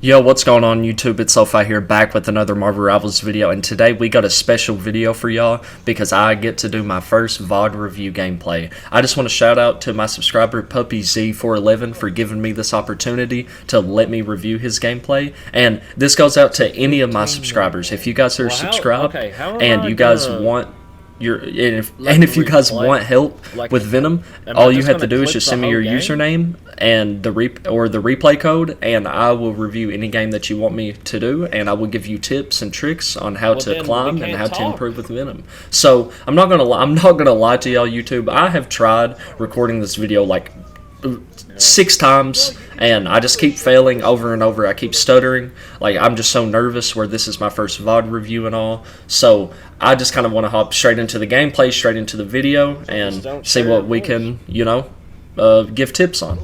Yo, what's going on YouTube? It's Lofis here, back with another Marvel Rivals video, and today we got a special video for y'all because I get to do my first VOD review gameplay. I just want to shout out to my subscriber PuppyZ411 for giving me this opportunity to let me review his gameplay, and this goes out to any of my subscribers. If you guys are subscribed and you guys want if you guys want help with Venom, all you have to do is just send me your username and the replay code, and I will review any game that you want me to do, and I will give you tips and tricks on how to climb and how to improve with Venom. So I'm not gonna lie to y'all, YouTube. I have tried recording this video like 6 times, and I just keep failing over and over. I keep stuttering. Like, I'm just so nervous where this is my first VOD review and all. So I just kind of want to hop straight into the gameplay, straight into the video, and see what we can, give tips on.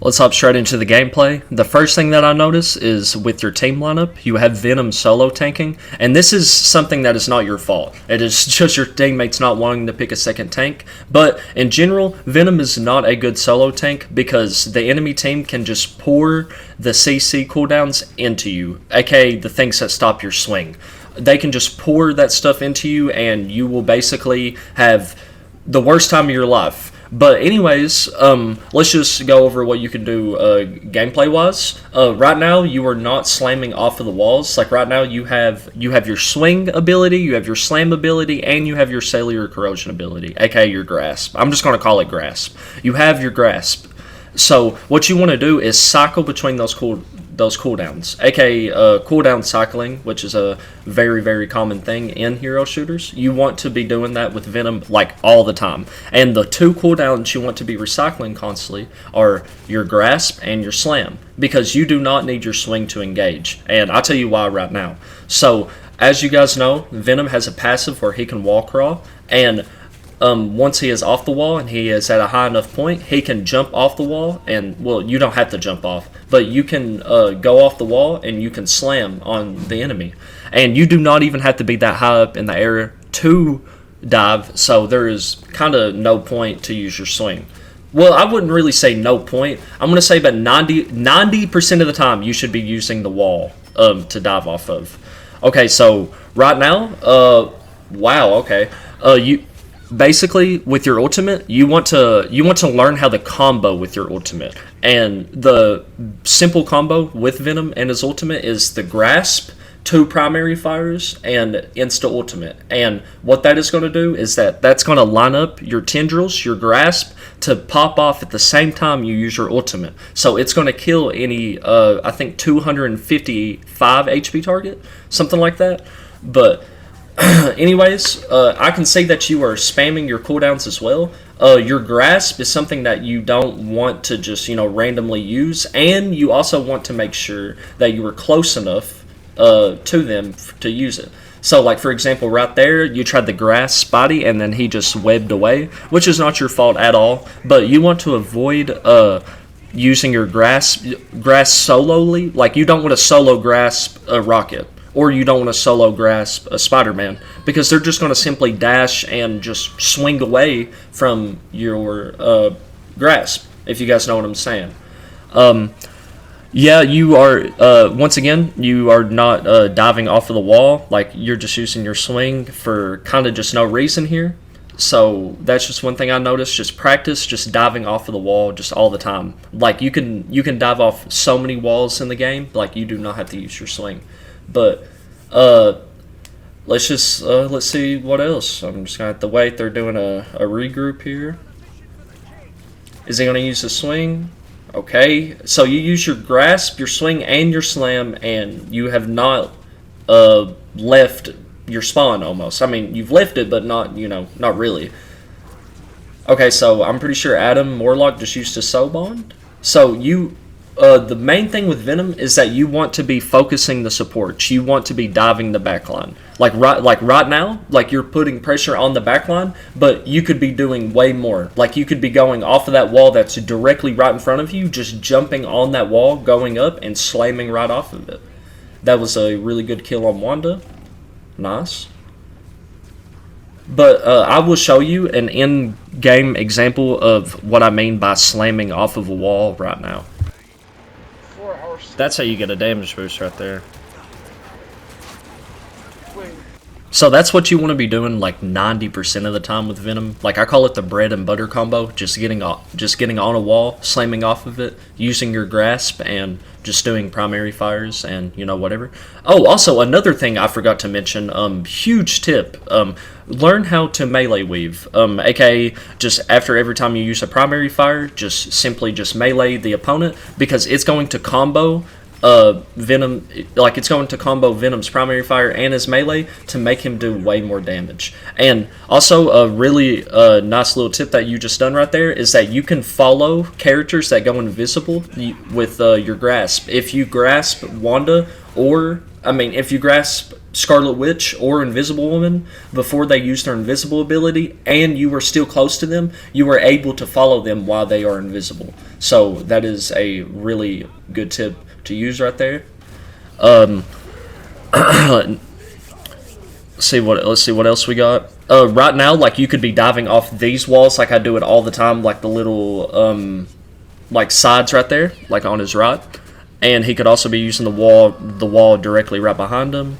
Let's hop straight into the gameplay. The first thing that I notice is with your team lineup, you have Venom solo tanking, and this is something that is not your fault. It is just your teammates not wanting to pick a second tank, but in general, Venom is not a good solo tank because the enemy team can just pour the CC cooldowns into you, aka the things that stop your swing. They can just pour that stuff into you, and you will basically have the worst time of your life. But anyways, let's just go over what you can do gameplay-wise. Right now, you are not slamming off of the walls. Like right now, you have your swing ability, you have your slam ability, and you have your cellular corrosion ability, aka your grasp. I'm just going to call it grasp. You have your grasp. So what you want to do is cycle between those cooldowns, aka cooldown cycling, which is a very, very common thing in hero shooters. You want to be doing that with Venom like all the time. And the 2 cooldowns you want to be recycling constantly are your grasp and your slam, because you do not need your swing to engage. And I'll tell you why right now. So as you guys know, Venom has a passive where he can wall crawl, and once he is off the wall and he is at a high enough point, he can jump off the wall, and, well, you don't have to jump off, but you can go off the wall and you can slam on the enemy. And you do not even have to be that high up in the air to dive, so there is kind of no point to use your swing. Well, I wouldn't really say no point. I'm going to say about 90% of the time you should be using the wall to dive off of. Okay, so right now, wow, okay. Basically, with your ultimate, you want to learn how to combo with your ultimate. And the simple combo with Venom and his ultimate is the grasp, 2 primary fires, and insta ultimate. And what that is going to do is that's going to line up your tendrils, your grasp, to pop off at the same time you use your ultimate. So it's going to kill any, I think 255 HP target, something like that. But anyways, I can see that you are spamming your cooldowns as well. Your grasp is something that you don't want to just, randomly use, and you also want to make sure that you are close enough to them to use it. So, like, for example, right there, you tried the grasp Spotty, and then he just webbed away, which is not your fault at all, but you want to avoid using your grasp solely. Like, you don't want to solo grasp a Rocket, or you don't want to solo grasp a Spider-Man, because they're just going to simply dash and just swing away from your grasp, if you guys know what I'm saying. Yeah, you are, once again, you are not diving off of the wall. Like, you're just using your swing for kind of just no reason here. So that's just one thing I noticed. Just practice just diving off of the wall just all the time. Like, you can dive off so many walls in the game. Like, you do not have to use your swing. But let's see what else. I'm just gonna have to wait. They're doing a regroup here. Is he gonna use the swing? Okay, so you use your grasp, your swing, and your slam, and you have not left your spawn almost. I mean, you've left it, but not not really. Okay, so I'm pretty sure Adam Morlock just used a soul bond. So the main thing with Venom is that you want to be focusing the supports. You want to be diving the backline. Like right now, like you're putting pressure on the backline, but you could be doing way more. Like you could be going off of that wall that's directly right in front of you, just jumping on that wall, going up, and slamming right off of it. That was a really good kill on Wanda. Nice. But I will show you an in-game example of what I mean by slamming off of a wall right now. For our That's how you get a damage boost right there. Wait. So that's what you want to be doing like 90% of the time with Venom. Like I call it the bread and butter combo. Just getting on a wall, slamming off of it, using your grasp, and just doing primary fires and whatever. Oh, also another thing I forgot to mention. Huge tip. Learn how to melee weave. AKA just after every time you use a primary fire, just simply just melee the opponent because it's going to combo Venom, like it's going to combo Venom's primary fire and his melee to make him do way more damage. And also a really nice little tip that you just done right there is that you can follow characters that go invisible with your grasp. If you grasp Wanda if you grasp Scarlet Witch or Invisible Woman before they use their invisible ability and you were still close to them, you are able to follow them while they are invisible. So that is a really good tip to use right there. Let's see what else we got. Right now, like you could be diving off these walls like I do it all the time, like the little like sides right there, like on his right. And he could also be using the wall directly right behind him.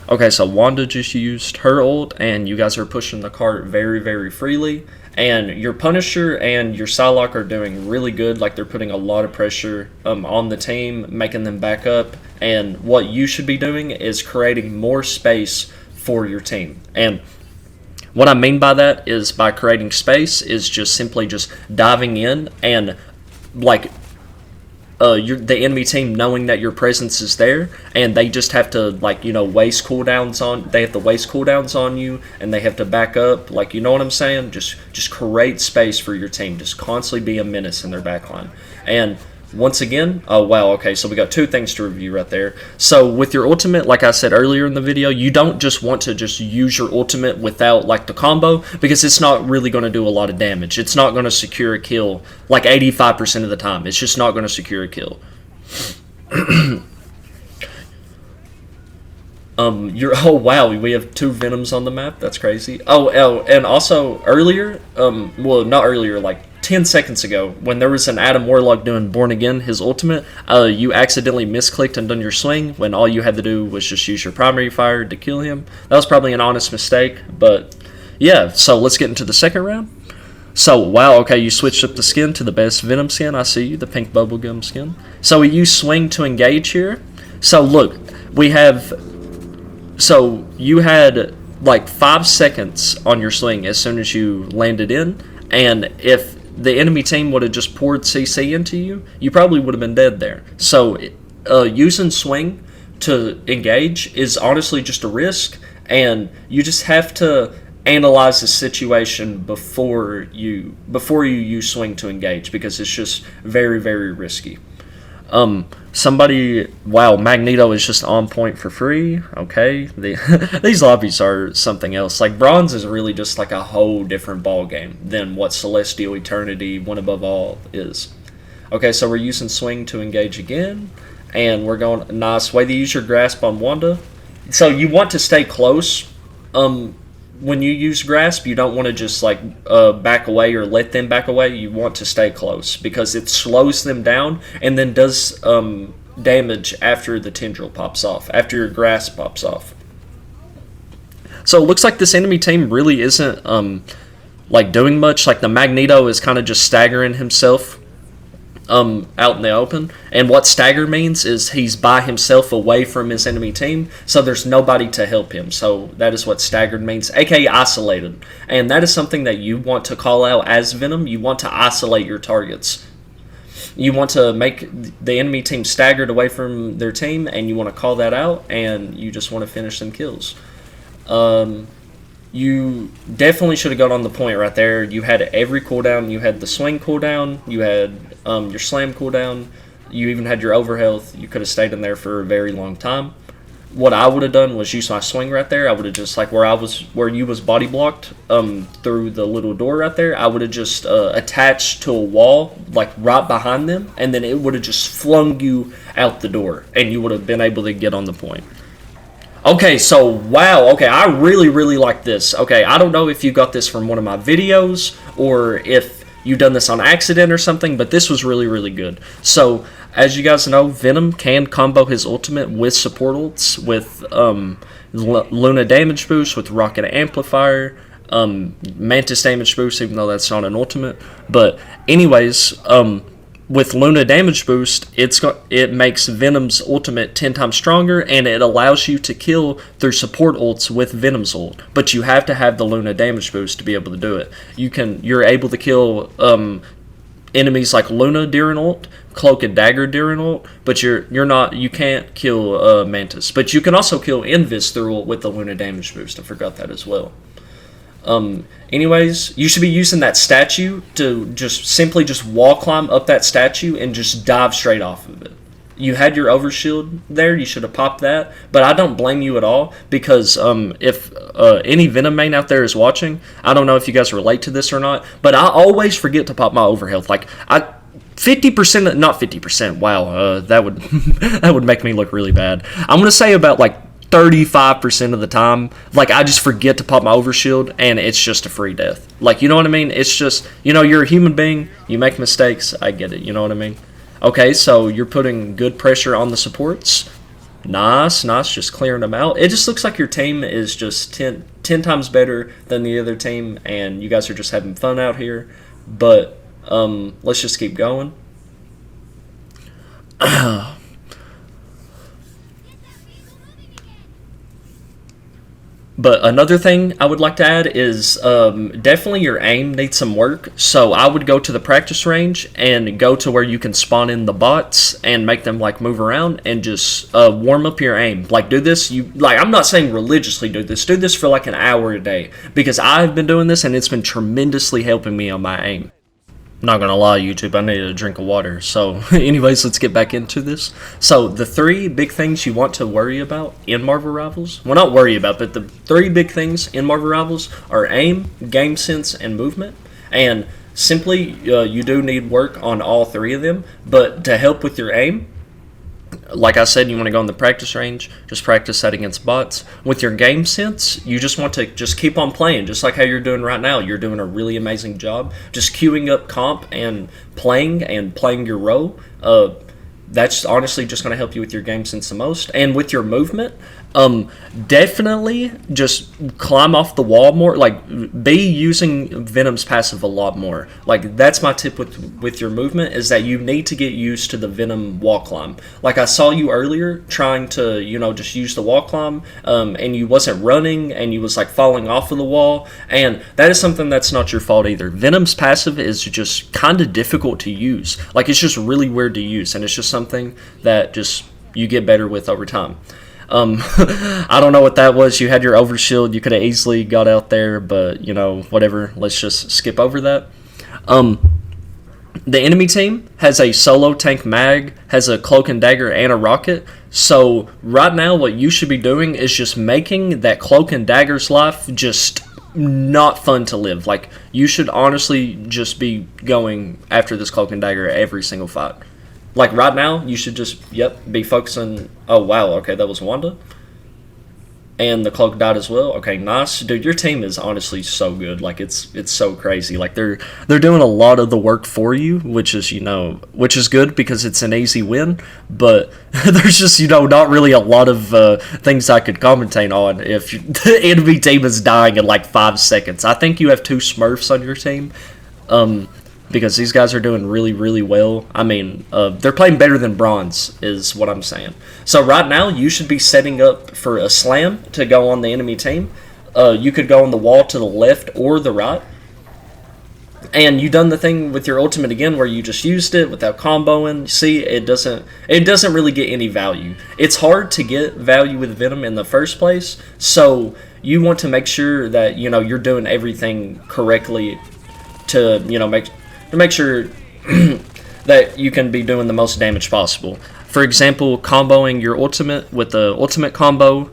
Okay, so Wanda just used her ult, and you guys are pushing the cart very, very freely. And your Punisher and your Psylocke are doing really good. Like, they're putting a lot of pressure on the team, making them back up. And what you should be doing is creating more space for your team. And what I mean by that is by creating space is just simply just diving in and, like, the enemy team knowing that your presence is there, and they just have to waste cooldowns on you, and they have to back up. Like, you know what I'm saying? Just create space for your team. Just constantly be a menace in their backline. And once again, oh wow, okay, so we got two things to review right there. So with your ultimate, like I said earlier in the video, you don't just want to just use your ultimate without like the combo, because it's not really going to do a lot of damage. It's not going to secure a kill like 85% of the time. It's just not going to secure a kill. Oh wow, we have two Venoms on the map. That's crazy. Oh, and also earlier, well, not earlier, like 10 seconds ago, when there was an Adam Warlock doing Born Again, his ultimate, you accidentally misclicked and done your swing when all you had to do was just use your primary fire to kill him. That was probably an honest mistake, but yeah, so let's get into the second round. So, wow, okay, you switched up the skin to the best Venom skin. I see you, the pink bubblegum skin. So we use swing to engage here. So look, so you had like 5 seconds on your swing as soon as you landed in, and if the enemy team would have just poured CC into you, you probably would have been dead there. So using swing to engage is honestly just a risk, and you just have to analyze the situation before you use swing to engage, because it's just very, very risky. Wow, Magneto is just on point for free. Okay, these lobbies are something else. Like, bronze is really just like a whole different ball game than what Celestial Eternity, One Above All is. Okay, so we're using swing to engage again, and we're going nice way to use your grasp on Wanda. So you want to stay close. When you use grasp, you don't want to just like back away or let them back away. You want to stay close because it slows them down and then does damage after the tendril pops off, after your grasp pops off. So it looks like this enemy team really isn't like doing much. Like, the Magneto is kind of just staggering himself out in the open, and what stagger means is he's by himself away from his enemy team, so there's nobody to help him. So that is what staggered means, aka isolated, and that is something that you want to call out as Venom. You want to isolate your targets. You want to make the enemy team staggered away from their team, and you want to call that out, and you just want to finish some kills. You definitely should have gone on the point right there. You had every cooldown. You had the swing cooldown. You had your slam cooldown. You even had your overhealth. You could have stayed in there for a very long time. What I would have done was use my swing right there. I would have just, like where you was body blocked through the little door right there, I would have just attached to a wall, like right behind them, and then it would have just flung you out the door, and you would have been able to get on the point. Okay, so wow, okay, I really, really like this. Okay, I don't know if you got this from one of my videos or if you've done this on accident or something, but this was really, really good. So, as you guys know, Venom can combo his ultimate with support ults, with Luna damage boost, with Rocket Amplifier, Mantis damage boost, even though that's not an ultimate. But anyways, with Luna damage boost, it makes Venom's ultimate 10 times stronger, and it allows you to kill through support ults with Venom's ult. But you have to have the Luna damage boost to be able to do it. You're able to kill enemies like Luna during ult, Cloak and Dagger during ult, but you can't kill Mantis. But you can also kill Invis through ult with the Luna damage boost. I forgot that as well. Anyways, you should be using that statue to simply wall climb up that statue and just dive straight off of it. You had your overshield there, you should have popped that, but I don't blame you at all, because if any Venom main out there is watching, I don't know if you guys relate to this or not, but I always forget to pop my overhealth. Like, 50%, not 50%, wow, that would that would make me look really bad. I'm going to say about like 35% of the time, like, I just forget to pop my overshield, and it's just a free death. Like, you know what I mean? It's just, you're a human being, you make mistakes, I get it, you know what I mean? Okay, so you're putting good pressure on the supports. Nice, just clearing them out. It just looks like your team is just 10 times better than the other team, and you guys are just having fun out here. But let's just keep going. But another thing I would like to add is definitely your aim needs some work. So I would go to the practice range and go to where you can spawn in the bots and make them like move around and just warm up your aim. Like, do this. I'm not saying religiously do this. Do this for like an hour a day, because I've been doing this and it's been tremendously helping me on my aim. Not gonna lie, YouTube, I need a drink of water. So anyways, let's get back into this. So the 3 big things you want to worry about in Marvel Rivals, well, not worry about, but the 3 big things in Marvel Rivals are aim, game sense, and movement. And simply, you do need work on all 3 of them. But to help with your aim, like I said, you want to go in the practice range, just practice that against bots. With your game sense, you just want to just keep on playing, just like how you're doing right now. You're doing a really amazing job. Just queuing up comp and playing your role. That's honestly just going to help you with your game sense the most. And with your movement, definitely just climb off the wall more. Like, be using Venom's passive a lot more. Like, that's my tip with your movement, is that you need to get used to the Venom wall climb. Like, I saw you earlier trying to, just use the wall climb, and you wasn't running, and you was like falling off of the wall, and that is something that's not your fault either. Venom's passive is just kind of difficult to use. Like, it's just really weird to use, and it's just something that just you get better with over time. I don't know what that was. You had your overshield. You could have easily got out there, but, whatever. Let's just skip over that. The enemy team has a solo tank mag, has a cloak and dagger, and a rocket. So right now what you should be doing is just making that cloak and dagger's life just not fun to live. Like, you should honestly just be going after this cloak and dagger every single fight. Like, right now, you should just, be focusing. Oh, wow, okay, that was Wanda. And the cloak died as well. Okay, nice. Dude, your team is honestly so good. Like, it's so crazy. Like, they're doing a lot of the work for you, which is good because it's an easy win. But there's just, not really a lot of things I could commentate on if the enemy team is dying in like 5 seconds. I think you have 2 Smurfs on your team. Because these guys are doing really, really well. I mean, they're playing better than Bronze, is what I'm saying. So right now, you should be setting up for a slam to go on the enemy team. You could go on the wall to the left or the right. And you done the thing with your ultimate again where you just used it without comboing. See, it doesn't really get any value. It's hard to get value with Venom in the first place. So you want to make sure that, you're doing everything correctly to, make sure that you can be doing the most damage possible. For example, comboing your ultimate with the ultimate combo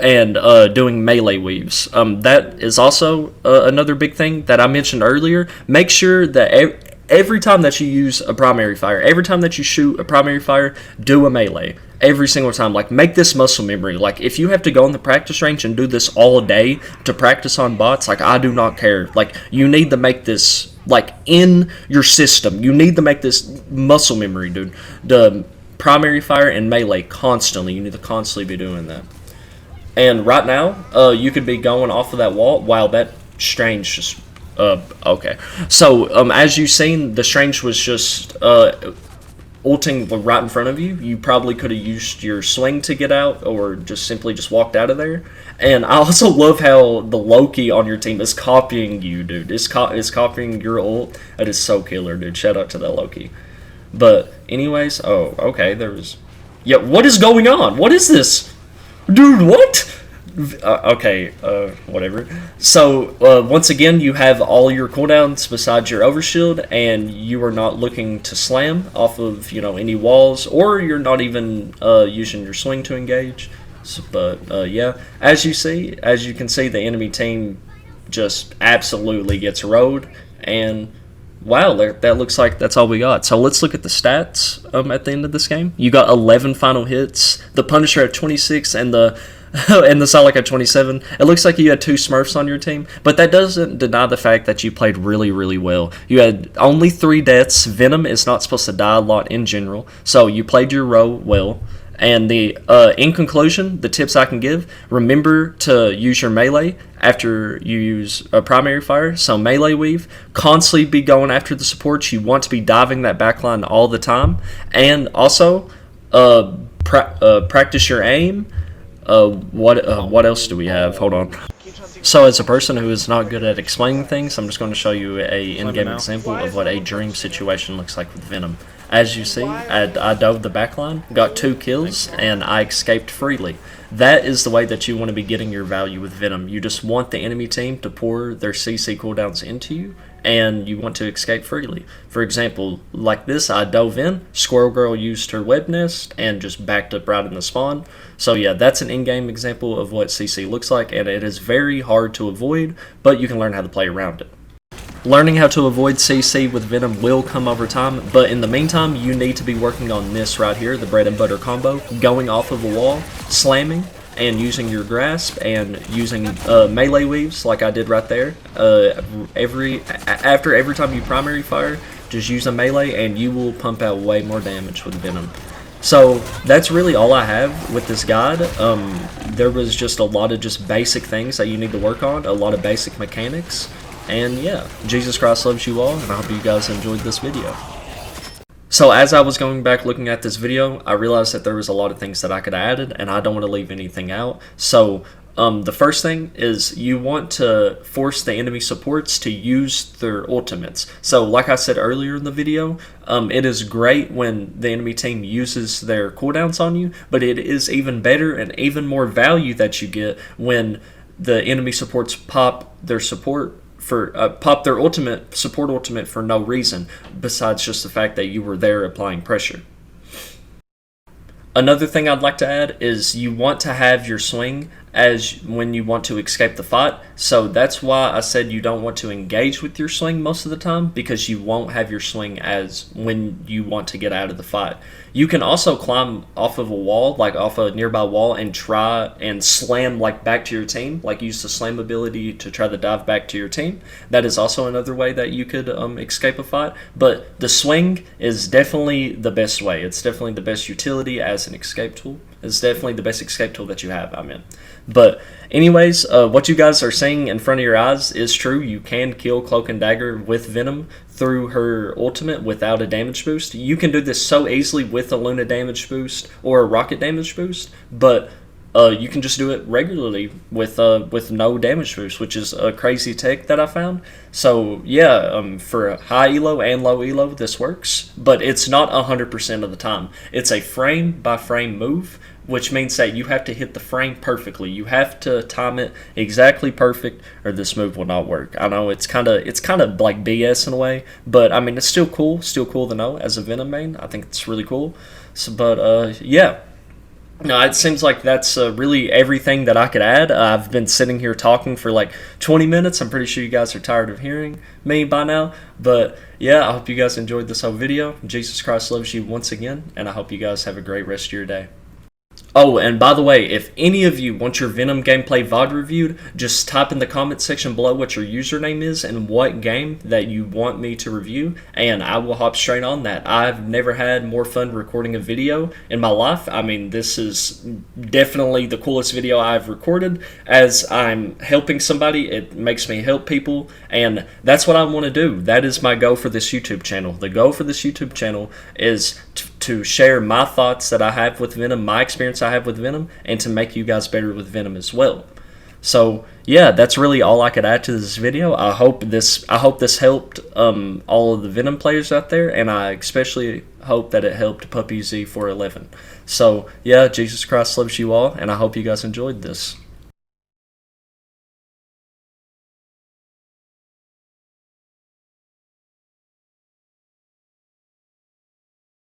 and doing melee weaves. That is also another big thing that I mentioned earlier. Make sure that every time that you use a primary fire, every time that you shoot a primary fire, do a melee. Every single time. Like, make this muscle memory. Like, if you have to go in the practice range and do this all day to practice on bots, like, I do not care. Like, you need to make this like in your system. You need to make this muscle memory, dude. The primary fire and melee constantly. You need to constantly be doing that. And right now, you could be going off of that wall. Wow, that strange just. Okay. So, as you've seen, the strange was just ulting right in front of you. You probably could have used your swing to get out, or just simply just walked out of there. And I also love how the Loki on your team is copying you, dude. Is copying your ult. That is so killer, dude. Shout out to that Loki. But anyways, oh, okay, there was. Yeah, what is going on? What is this? Dude, what? Okay, whatever. So, once again, you have all your cooldowns besides your overshield, and you are not looking to slam off of, any walls, or you're not even using your swing to engage. So, but, yeah, as you can see, the enemy team just absolutely gets rode, and wow, that looks like that's all we got. So let's look at the stats at the end of this game. You got 11 final hits, the Punisher at 26, and the and the Sonic at 27. It looks like you had 2 Smurfs on your team, but that doesn't deny the fact that you played really, really well. You had only 3 deaths. Venom is not supposed to die a lot in general, so you played your role well. And in conclusion, the tips I can give: remember to use your melee after you use a primary fire. So melee weave, constantly be going after the supports. You want to be diving that backline all the time, and also practice your aim. What else do we have? Hold on. So as a person who is not good at explaining things, I'm just going to show you a in-game example of what a dream situation looks like with Venom. As you see, I dove the backline, got 2 kills, and I escaped freely. That is the way that you want to be getting your value with Venom. You just want the enemy team to pour their CC cooldowns into you, and you want to escape freely. For example, like this, I dove in, Squirrel Girl used her web nest, and just backed up right in the spawn. So yeah, that's an in-game example of what CC looks like, and it is very hard to avoid, but you can learn how to play around it. Learning how to avoid CC with Venom will come over time, but in the meantime, you need to be working on this right here, the bread and butter combo, going off of a wall, slamming, and using your grasp, and using melee weaves like I did right there. After every time you primary fire, just use a melee, and you will pump out way more damage with Venom. So that's really all I have with this guide. There was just a lot of just basic things that you need to work on, a lot of basic mechanics. And yeah, Jesus Christ loves you all, and I hope you guys enjoyed this video. So as I was going back looking at this video, I realized that there was a lot of things that I could have added, and I don't want to leave anything out. So the first thing is you want to force the enemy supports to use their ultimates. So like I said earlier in the video, it is great when the enemy team uses their cooldowns on you, but it is even better and even more value that you get when the enemy supports pop their support ultimate for no reason besides just the fact that you were there applying pressure. Another thing I'd like to add is you want to have your swing as when you want to escape the fight. So that's why I said you don't want to engage with your swing most of the time, because you won't have your swing as when you want to get out of the fight. You can also climb off of a wall, like off a nearby wall, and try and slam like back to your team, like use the slam ability to try to dive back to your team. That is also another way that you could escape a fight. But the swing is definitely the best way. It's definitely the best utility as an escape tool. It's definitely the best escape tool that you have, But anyways, what you guys are seeing in front of your eyes is true. You can kill Cloak and Dagger with Venom through her ultimate without a damage boost. You can do this so easily with a Luna damage boost or a Rocket damage boost, but you can just do it regularly with no damage boost, which is a crazy tech that I found. So yeah, for high elo and low elo, this works, but it's not 100% of the time. It's a frame by frame move, which means that you have to hit the frame perfectly. You have to time it exactly perfect, or this move will not work. I know it's kind of like BS in a way, but I mean it's still cool to know as a Venom main. I think it's really cool. So, but yeah. No, it seems like that's really everything that I could add. I've been sitting here talking for like 20 minutes. I'm pretty sure you guys are tired of hearing me by now. But yeah, I hope you guys enjoyed this whole video. Jesus Christ loves you once again, and I hope you guys have a great rest of your day. Oh, and by the way, if any of you want your Venom gameplay VOD reviewed, just type in the comment section below what your username is and what game that you want me to review, and I will hop straight on that. I've never had more fun recording a video in my life. I mean, this is definitely the coolest video I've recorded. As I'm helping somebody, it makes me help people, and that's what I want to do. That is my goal for this YouTube channel. The goal for this YouTube channel is to share my thoughts that I have with Venom, my experience I have with Venom, and to make you guys better with Venom as well. So yeah, that's really all I could add to this video. I hope this helped all of the Venom players out there, and I especially hope that it helped Puppy Z411. So yeah, Jesus Christ loves you all, and I hope you guys enjoyed this.